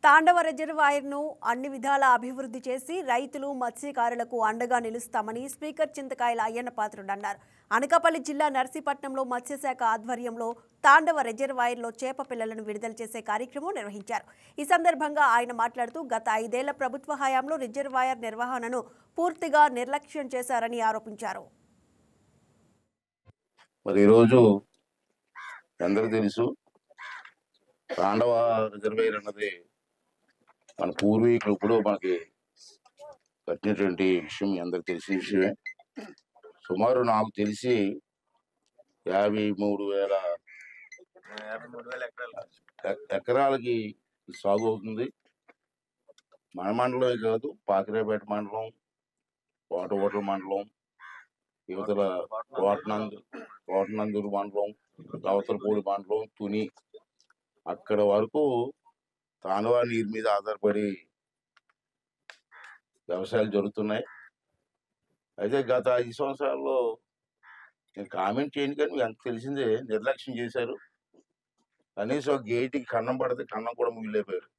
తాండవ రిజర్వాయర్ను అన్ని విధాలా అభివృద్ధి చేసి రైతులు మత్స్యకారులకు అండగా నిలుస్తామని స్పీకర్ చింతకాయల అయ్యన్న పాత్రుడు అన్నారు. అనకాపల్లి జిల్లా నర్సీపట్నంలో మత్స్యశాఖ ఆధ్వర్యంలో తాండవ రిజర్వాయర్లో చేప పిల్లలను విడుదల చేసే కార్యక్రమం నిర్వహించారు. ఈ సందర్భంగా ఆయన మాట్లాడుతూ గత 5 ఏళ్ల ప్రభుత్వ హయాంలో రిజర్వాయర్ నిర్వహణను పూర్తిగా నిర్లక్ష్యం చేశారని ఆరోపించారు. మరి ఈరోజు అందరికీ తెలుసు తాండవ రిజర్వాయర్ అన్నది మన పూర్వీకులు ఇప్పుడు మనకి కట్టినటువంటి విషయం మీ అందరికి తెలిసిన విషయమే. సుమారు నాకు తెలిసి 53,000 ఎకరాలకి సాగు అవుతుంది. మన మండలమే కాదు, పాకిరేపేట మండలం, కోటగొట్ల మండలం, యువతల కోటనందూరు మండలం, గవతలపూడి మండలం, తుని అక్కడ వరకు తాండవ నీరు మీద ఆధారపడి వ్యవసాయాలు జరుగుతున్నాయి. అయితే గత 5 సంవత్సరాల్లో నేను కామెంట్ చేయను, కానీ మీకు అంత తెలిసిందే, నిర్లక్ష్యం చేశారు. కనీసం గేటుకి కన్నం పడితే కన్నం కూడా మిగిలిపోయారు.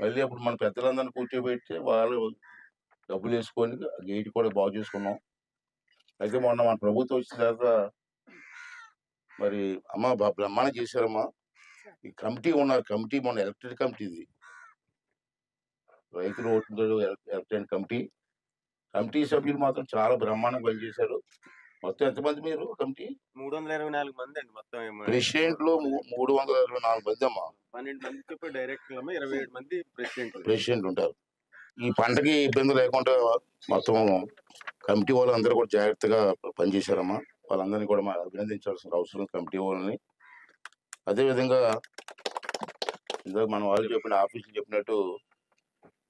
మళ్ళీ అప్పుడు మన పెద్దలందరినీ కూర్చోబెట్టి వాళ్ళు డబ్బులు వేసుకొని గేటు కూడా బాగు చేసుకున్నాం. అయితే మొన్న మన ప్రభుత్వం వచ్చిన తర్వాత మరి అమ్మ బ్రహ్మాండం చేశారమ్మా. ఈ కమిటీ ఉన్నారు, కమిటీ మొన్న ఎలక్టెడ్ కమిటీది, రైతులు ఓట్లు ఎలక్టెడ్ కమిటీ సభ్యులు మాత్రం చాలా బ్రహ్మాండంగా పనిచేశారు. మొత్తం ఎంతమంది మీరు కమిటీ? 324 మంది అండి. మొత్తం ప్రెసిడెంట్లు 324 మంది అమ్మా. 12 మంది డైరెక్టర్లు, 27 మంది ప్రెసిడెంట్ ఉంటారు. ఈ పంటకి ఇబ్బంది లేకుండా మొత్తం కమిటీ వాళ్ళందరూ కూడా జాగ్రత్తగా పనిచేశారమ్మా. వాళ్ళందరినీ కూడా అభినందించాల్సిన అవసరం కమిటీ వాళ్ళని. అదేవిధంగా ఇందాక మన వాళ్ళు చెప్పిన ఆఫీసులు చెప్పినట్టు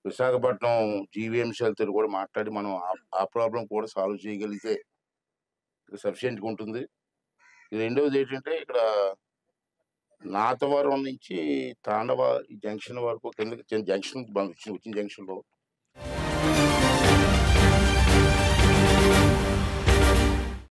విశాఖపట్నం జీవీఎంసీలతో కూడా మాట్లాడి మనం ఆ ప్రాబ్లం కూడా సాల్వ్ చేయగలిగితే సఫిషియెంట్గా ఉంటుంది. రెండవది ఏంటంటే, ఇక్కడ నాతవరం నుంచి తాండవ జంక్షన్ వరకు కింద జంక్షన్ వచ్చిన జంక్షన్లో